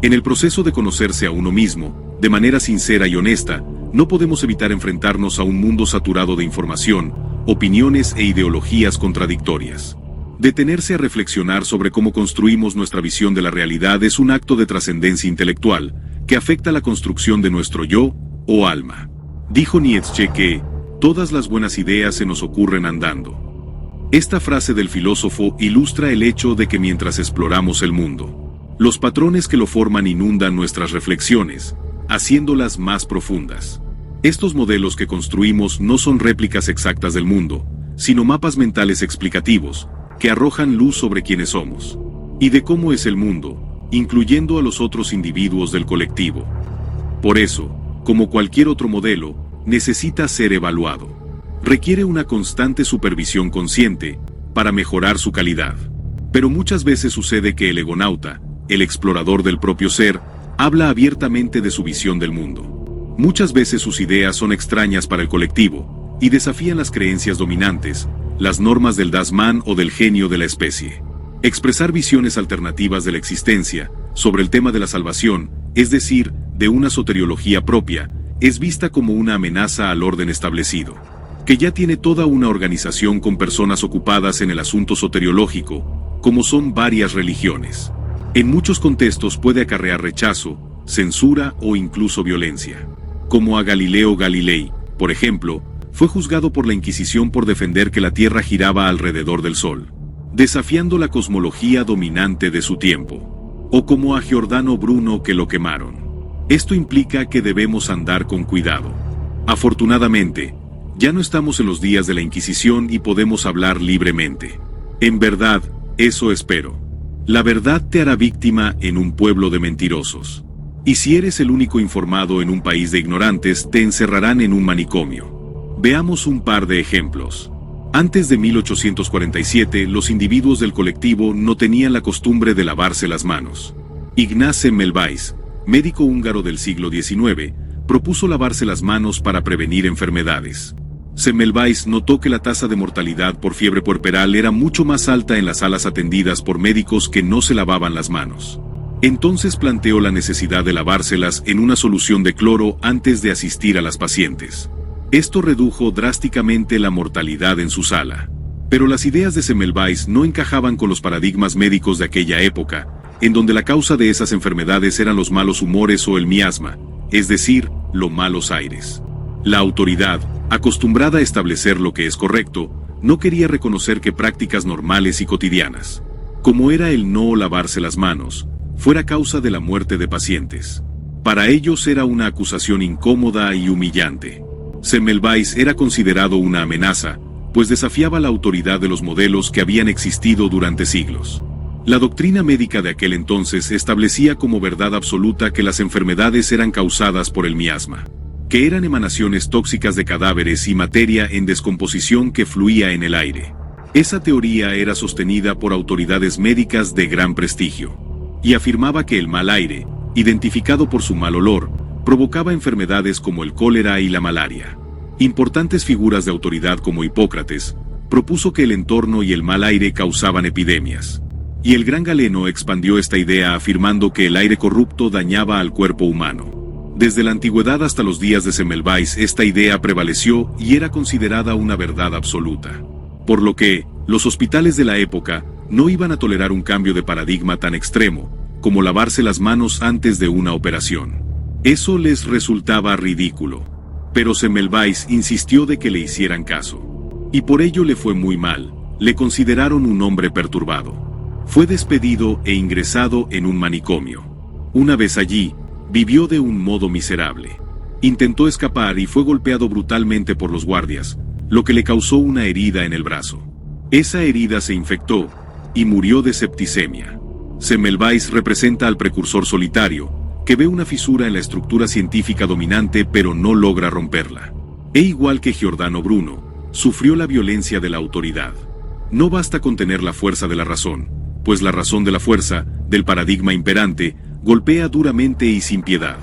En el proceso de conocerse a uno mismo, de manera sincera y honesta, no podemos evitar enfrentarnos a un mundo saturado de información, opiniones e ideologías contradictorias. Detenerse a reflexionar sobre cómo construimos nuestra visión de la realidad es un acto de trascendencia intelectual, que afecta la construcción de nuestro yo, o alma. Dijo Nietzsche que, todas las buenas ideas se nos ocurren andando. Esta frase del filósofo ilustra el hecho de que mientras exploramos el mundo, los patrones que lo forman inundan nuestras reflexiones, haciéndolas más profundas. Estos modelos que construimos no son réplicas exactas del mundo, sino mapas mentales explicativos, que arrojan luz sobre quiénes somos, y de cómo es el mundo, incluyendo a los otros individuos del colectivo. Por eso, como cualquier otro modelo, necesita ser evaluado. Requiere una constante supervisión consciente, para mejorar su calidad. Pero muchas veces sucede que el egonauta, el explorador del propio ser, habla abiertamente de su visión del mundo. Muchas veces sus ideas son extrañas para el colectivo, y desafían las creencias dominantes, las normas del Dasman o del genio de la especie. Expresar visiones alternativas de la existencia, sobre el tema de la salvación, es decir, de una soteriología propia, es vista como una amenaza al orden establecido, que ya tiene toda una organización con personas ocupadas en el asunto soteriológico, como son varias religiones. En muchos contextos puede acarrear rechazo, censura o incluso violencia. Como a Galileo Galilei, por ejemplo, fue juzgado por la Inquisición por defender que la Tierra giraba alrededor del Sol, desafiando la cosmología dominante de su tiempo. O como a Giordano Bruno, que lo quemaron. Esto implica que debemos andar con cuidado. Afortunadamente, ya no estamos en los días de la Inquisición y podemos hablar libremente. En verdad, eso espero. La verdad te hará víctima en un pueblo de mentirosos. Y si eres el único informado en un país de ignorantes, te encerrarán en un manicomio. Veamos un par de ejemplos. Antes de 1847, los individuos del colectivo no tenían la costumbre de lavarse las manos. Ignaz Semmelweis, médico húngaro del siglo XIX, propuso lavarse las manos para prevenir enfermedades. Semmelweis notó que la tasa de mortalidad por fiebre puerperal era mucho más alta en las salas atendidas por médicos que no se lavaban las manos. Entonces planteó la necesidad de lavárselas en una solución de cloro antes de asistir a las pacientes. Esto redujo drásticamente la mortalidad en su sala. Pero las ideas de Semmelweis no encajaban con los paradigmas médicos de aquella época, en donde la causa de esas enfermedades eran los malos humores o el miasma, es decir, los malos aires. La autoridad, acostumbrada a establecer lo que es correcto, no quería reconocer que prácticas normales y cotidianas, como era el no lavarse las manos, fuera causa de la muerte de pacientes. Para ellos era una acusación incómoda y humillante. Semmelweis era considerado una amenaza, pues desafiaba la autoridad de los modelos que habían existido durante siglos. La doctrina médica de aquel entonces establecía como verdad absoluta que las enfermedades eran causadas por el miasma, que eran emanaciones tóxicas de cadáveres y materia en descomposición que fluía en el aire. Esa teoría era sostenida por autoridades médicas de gran prestigio, y afirmaba que el mal aire, identificado por su mal olor, provocaba enfermedades como el cólera y la malaria. Importantes figuras de autoridad como Hipócrates propuso que el entorno y el mal aire causaban epidemias. Y el gran Galeno expandió esta idea afirmando que el aire corrupto dañaba al cuerpo humano. Desde la antigüedad hasta los días de Semmelweis esta idea prevaleció y era considerada una verdad absoluta. Por lo que, los hospitales de la época no iban a tolerar un cambio de paradigma tan extremo, como lavarse las manos antes de una operación. Eso les resultaba ridículo. Pero Semmelweis insistió de que le hicieran caso. Y por ello le fue muy mal, le consideraron un hombre perturbado. Fue despedido e ingresado en un manicomio. Una vez allí, vivió de un modo miserable. Intentó escapar y fue golpeado brutalmente por los guardias, lo que le causó una herida en el brazo. Esa herida se infectó, y murió de septicemia. Semmelweis representa al precursor solitario, que ve una fisura en la estructura científica dominante pero no logra romperla. E igual que Giordano Bruno, sufrió la violencia de la autoridad. No basta con tener la fuerza de la razón, pues la razón de la fuerza, del paradigma imperante, golpea duramente y sin piedad.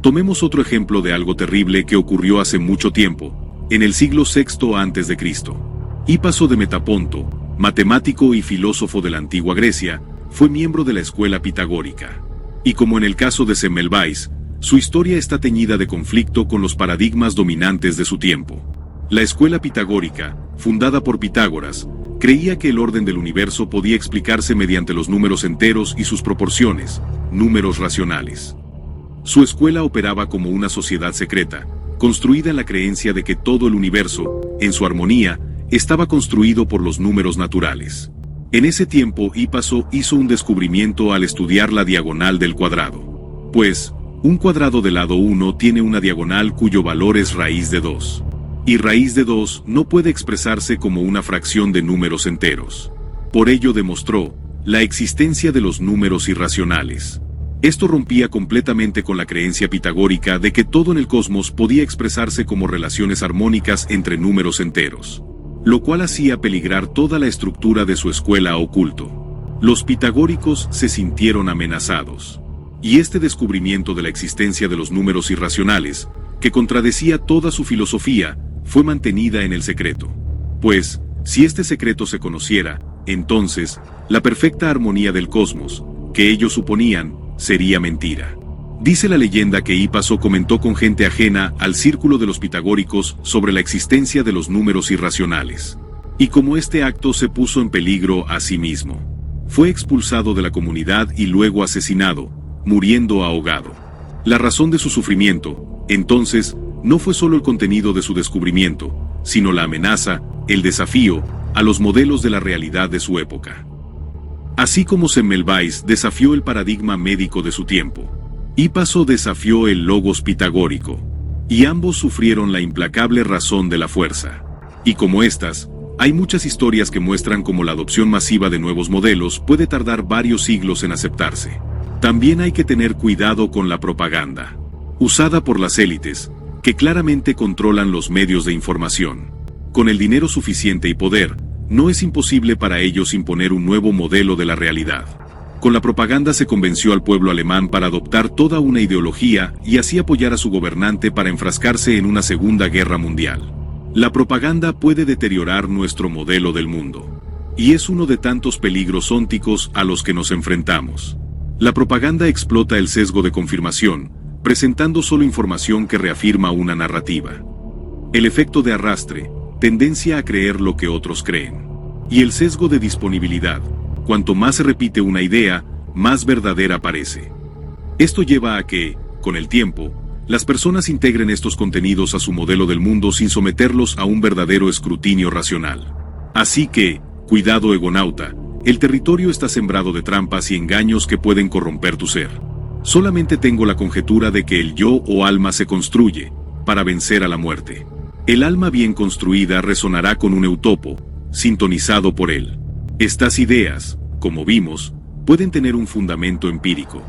Tomemos otro ejemplo de algo terrible que ocurrió hace mucho tiempo, en el siglo VI a.C. Hipaso de Metaponto, matemático y filósofo de la antigua Grecia, fue miembro de la escuela pitagórica. Y como en el caso de Semmelweis, su historia está teñida de conflicto con los paradigmas dominantes de su tiempo. La escuela pitagórica, fundada por Pitágoras, creía que el orden del universo podía explicarse mediante los números enteros y sus proporciones, números racionales. Su escuela operaba como una sociedad secreta, construida en la creencia de que todo el universo, en su armonía, estaba construido por los números naturales. En ese tiempo Hipaso hizo un descubrimiento al estudiar la diagonal del cuadrado. Pues, un cuadrado de lado 1 tiene una diagonal cuyo valor es raíz de 2. Y raíz de 2 no puede expresarse como una fracción de números enteros. Por ello demostró la existencia de los números irracionales. Esto rompía completamente con la creencia pitagórica de que todo en el cosmos podía expresarse como relaciones armónicas entre números enteros, lo cual hacía peligrar toda la estructura de su escuela oculto. Los pitagóricos se sintieron amenazados. Y este descubrimiento de la existencia de los números irracionales, que contradecía toda su filosofía, fue mantenida en el secreto. Pues, si este secreto se conociera, entonces, la perfecta armonía del cosmos, que ellos suponían, sería mentira. Dice la leyenda que Hipaso comentó con gente ajena al círculo de los pitagóricos sobre la existencia de los números irracionales. Y como este acto se puso en peligro a sí mismo, fue expulsado de la comunidad y luego asesinado, muriendo ahogado. La razón de su sufrimiento, entonces, no fue solo el contenido de su descubrimiento, sino la amenaza, el desafío, a los modelos de la realidad de su época. Así como Semmelweis desafió el paradigma médico de su tiempo, Hipaso desafió el logos pitagórico, y ambos sufrieron la implacable razón de la fuerza. Y como estas, hay muchas historias que muestran cómo la adopción masiva de nuevos modelos puede tardar varios siglos en aceptarse. También hay que tener cuidado con la propaganda, usada por las élites, que claramente controlan los medios de información. Con el dinero suficiente y poder, no es imposible para ellos imponer un nuevo modelo de la realidad. Con la propaganda se convenció al pueblo alemán para adoptar toda una ideología y así apoyar a su gobernante para enfrascarse en una segunda guerra mundial. La propaganda puede deteriorar nuestro modelo del mundo. Y es uno de tantos peligros ónticos a los que nos enfrentamos. La propaganda explota el sesgo de confirmación, presentando solo información que reafirma una narrativa. El efecto de arrastre, tendencia a creer lo que otros creen. Y el sesgo de disponibilidad, cuanto más se repite una idea, más verdadera parece. Esto lleva a que, con el tiempo, las personas integren estos contenidos a su modelo del mundo sin someterlos a un verdadero escrutinio racional. Así que, cuidado egonauta, el territorio está sembrado de trampas y engaños que pueden corromper tu ser. Solamente tengo la conjetura de que el yo o alma se construye, para vencer a la muerte. El alma bien construida resonará con un eutopo, sintonizado por él. Estas ideas, como vimos, pueden tener un fundamento empírico.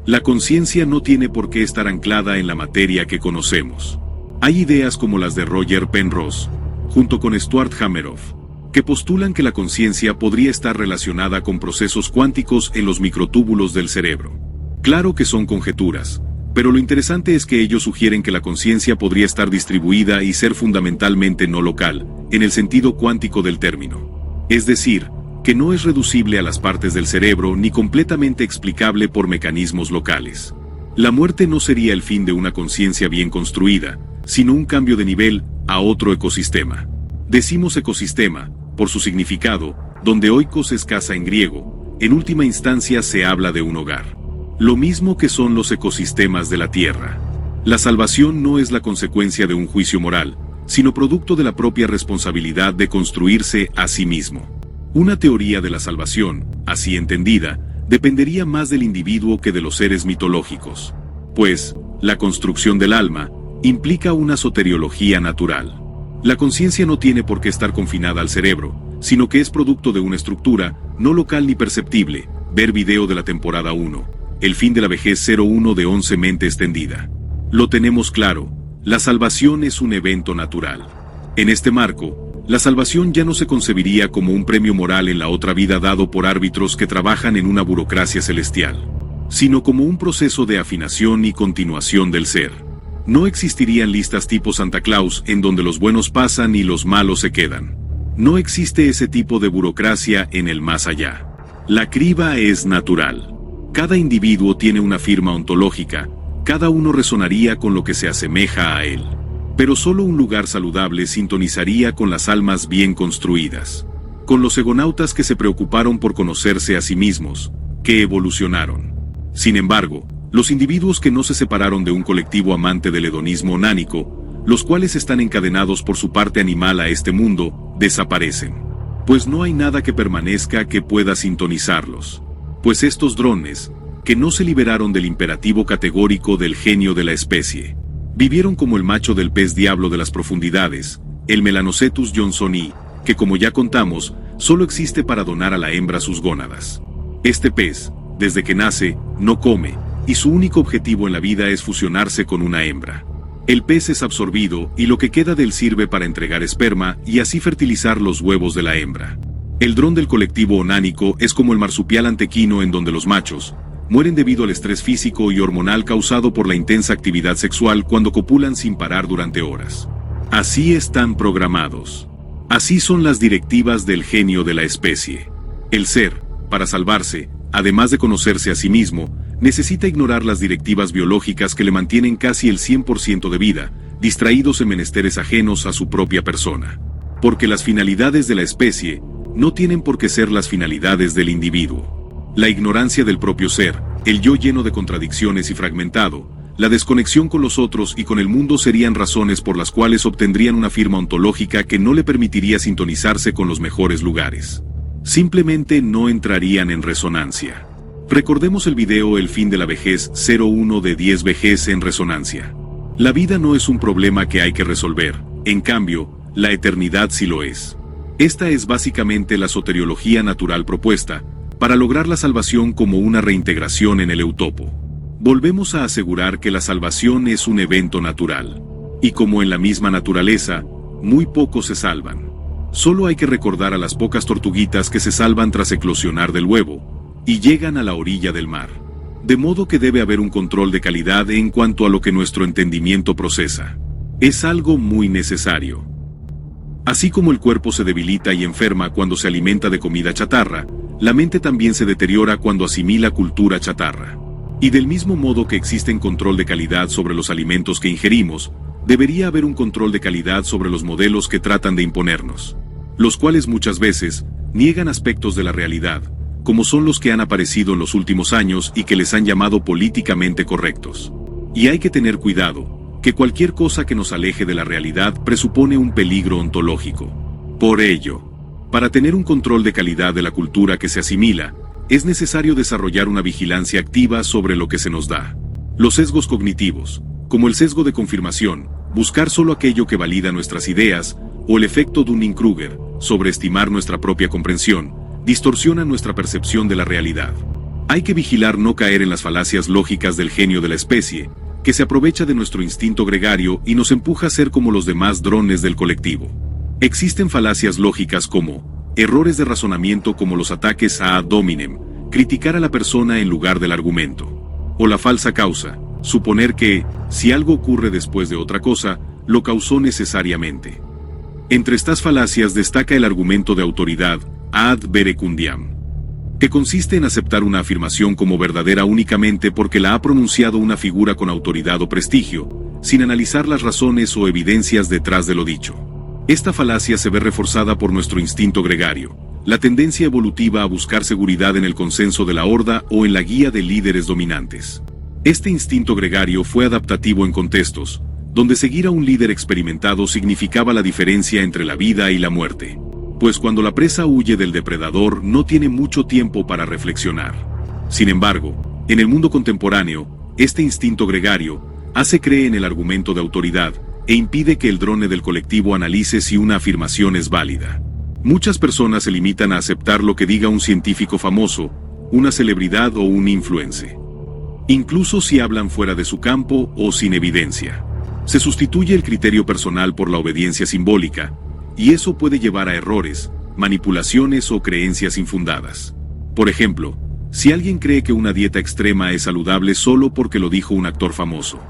La conciencia no tiene por qué estar anclada en la materia que conocemos. Hay ideas como las de Roger Penrose, junto con Stuart Hameroff, que postulan que la conciencia podría estar relacionada con procesos cuánticos en los microtúbulos del cerebro. Claro que son conjeturas, pero lo interesante es que ellos sugieren que la conciencia podría estar distribuida y ser fundamentalmente no local, en el sentido cuántico del término. Es decir, que no es reducible a las partes del cerebro ni completamente explicable por mecanismos locales. La muerte no sería el fin de una conciencia bien construida, sino un cambio de nivel a otro ecosistema. Decimos ecosistema, por su significado, donde oikos es casa en griego, en última instancia se habla de un hogar. Lo mismo que son los ecosistemas de la Tierra. La salvación no es la consecuencia de un juicio moral, sino producto de la propia responsabilidad de construirse a sí mismo. Una teoría de la salvación, así entendida, dependería más del individuo que de los seres mitológicos. Pues, la construcción del alma implica una soteriología natural. La conciencia no tiene por qué estar confinada al cerebro, sino que es producto de una estructura, no local ni perceptible. Ver video de la temporada 1, El fin de la vejez 01 de 11 mente extendida. Lo tenemos claro, la salvación es un evento natural. En este marco, la salvación ya no se concebiría como un premio moral en la otra vida dado por árbitros que trabajan en una burocracia celestial, sino como un proceso de afinación y continuación del ser. No existirían listas tipo Santa Claus en donde los buenos pasan y los malos se quedan. No existe ese tipo de burocracia en el más allá. La criba es natural. Cada individuo tiene una firma ontológica, cada uno resonaría con lo que se asemeja a él. Pero solo un lugar saludable sintonizaría con las almas bien construidas, con los egonautas que se preocuparon por conocerse a sí mismos, que evolucionaron. Sin embargo, los individuos que no se separaron de un colectivo amante del hedonismo onánico, los cuales están encadenados por su parte animal a este mundo, desaparecen. Pues no hay nada que permanezca que pueda sintonizarlos. Pues estos drones, que no se liberaron del imperativo categórico del genio de la especie, vivieron como el macho del pez diablo de las profundidades, el Melanocetus johnsoni, que como ya contamos, solo existe para donar a la hembra sus gónadas. Este pez, desde que nace, no come, y su único objetivo en la vida es fusionarse con una hembra. El pez es absorbido y lo que queda de él sirve para entregar esperma y así fertilizar los huevos de la hembra. El dron del colectivo onánico es como el marsupial antequino en donde los machos mueren debido al estrés físico y hormonal causado por la intensa actividad sexual cuando copulan sin parar durante horas. Así están programados. Así son las directivas del genio de la especie. El ser, para salvarse, además de conocerse a sí mismo, necesita ignorar las directivas biológicas que le mantienen casi el 100% de vida, distraídos en menesteres ajenos a su propia persona. Porque las finalidades de la especie no tienen por qué ser las finalidades del individuo. La ignorancia del propio ser, el yo lleno de contradicciones y fragmentado, la desconexión con los otros y con el mundo serían razones por las cuales obtendrían una firma ontológica que no le permitiría sintonizarse con los mejores lugares. Simplemente no entrarían en resonancia. Recordemos el video El fin de la vejez 01 de 10 vejez en resonancia. La vida no es un problema que hay que resolver, en cambio, la eternidad sí lo es. Esta es básicamente la soteriología natural propuesta, para lograr la salvación como una reintegración en el eutopo. Volvemos a asegurar que la salvación es un evento natural. Y como en la misma naturaleza, muy pocos se salvan. Solo hay que recordar a las pocas tortuguitas que se salvan tras eclosionar del huevo, y llegan a la orilla del mar. De modo que debe haber un control de calidad en cuanto a lo que nuestro entendimiento procesa. Es algo muy necesario. Así como el cuerpo se debilita y enferma cuando se alimenta de comida chatarra, la mente también se deteriora cuando asimila cultura chatarra. Y del mismo modo que existe control de calidad sobre los alimentos que ingerimos, debería haber un control de calidad sobre los modelos que tratan de imponernos, los cuales muchas veces niegan aspectos de la realidad, como son los que han aparecido en los últimos años y que les han llamado políticamente correctos. Y hay que tener cuidado, que cualquier cosa que nos aleje de la realidad presupone un peligro ontológico. Por ello, para tener un control de calidad de la cultura que se asimila, es necesario desarrollar una vigilancia activa sobre lo que se nos da. Los sesgos cognitivos, como el sesgo de confirmación, buscar solo aquello que valida nuestras ideas, o el efecto Dunning-Kruger, sobreestimar nuestra propia comprensión, distorsionan nuestra percepción de la realidad. Hay que vigilar no caer en las falacias lógicas del genio de la especie, que se aprovecha de nuestro instinto gregario y nos empuja a ser como los demás drones del colectivo. Existen falacias lógicas como errores de razonamiento como los ataques a ad hominem, criticar a la persona en lugar del argumento, o la falsa causa, suponer que, si algo ocurre después de otra cosa, lo causó necesariamente. Entre estas falacias destaca el argumento de autoridad, ad verecundiam, que consiste en aceptar una afirmación como verdadera únicamente porque la ha pronunciado una figura con autoridad o prestigio, sin analizar las razones o evidencias detrás de lo dicho. Esta falacia se ve reforzada por nuestro instinto gregario, la tendencia evolutiva a buscar seguridad en el consenso de la horda o en la guía de líderes dominantes. Este instinto gregario fue adaptativo en contextos, donde seguir a un líder experimentado significaba la diferencia entre la vida y la muerte. Pues cuando la presa huye del depredador no tiene mucho tiempo para reflexionar. Sin embargo, en el mundo contemporáneo, este instinto gregario hace creer en el argumento de autoridad e impide que el drone del colectivo analice si una afirmación es válida. Muchas personas se limitan a aceptar lo que diga un científico famoso, una celebridad o un influencer. Incluso si hablan fuera de su campo o sin evidencia. Se sustituye el criterio personal por la obediencia simbólica, y eso puede llevar a errores, manipulaciones o creencias infundadas. Por ejemplo, si alguien cree que una dieta extrema es saludable solo porque lo dijo un actor famoso,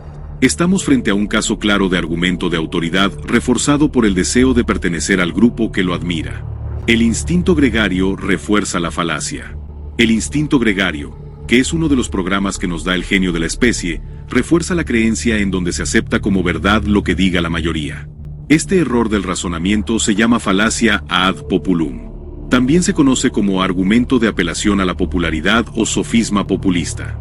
estamos frente a un caso claro de argumento de autoridad reforzado por el deseo de pertenecer al grupo que lo admira. El instinto gregario refuerza la falacia. El instinto gregario, que es uno de los programas que nos da el genio de la especie, refuerza la creencia en donde se acepta como verdad lo que diga la mayoría. Este error del razonamiento se llama falacia ad populum. También se conoce como argumento de apelación a la popularidad o sofisma populista.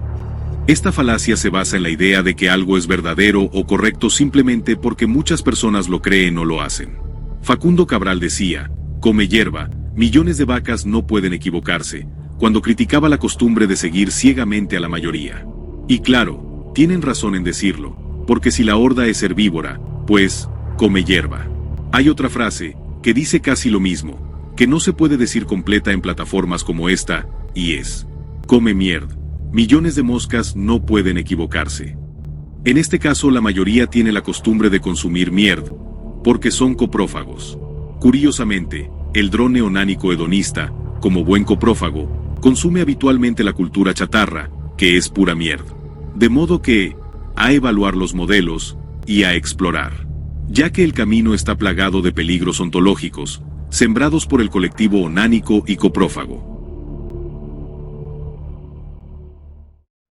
Esta falacia se basa en la idea de que algo es verdadero o correcto simplemente porque muchas personas lo creen o lo hacen. Facundo Cabral decía, come hierba, millones de vacas no pueden equivocarse, cuando criticaba la costumbre de seguir ciegamente a la mayoría. Y claro, tienen razón en decirlo, porque si la horda es herbívora, pues, come hierba. Hay otra frase, que dice casi lo mismo, que no se puede decir completa en plataformas como esta, y es, come mierda. Millones de moscas no pueden equivocarse. En este caso la mayoría tiene la costumbre de consumir mierda, porque son coprófagos. Curiosamente, el dron neonánico hedonista, como buen coprófago, consume habitualmente la cultura chatarra, que es pura mierda. De modo que, a evaluar los modelos, y a explorar. Ya que el camino está plagado de peligros ontológicos, sembrados por el colectivo onánico y coprófago.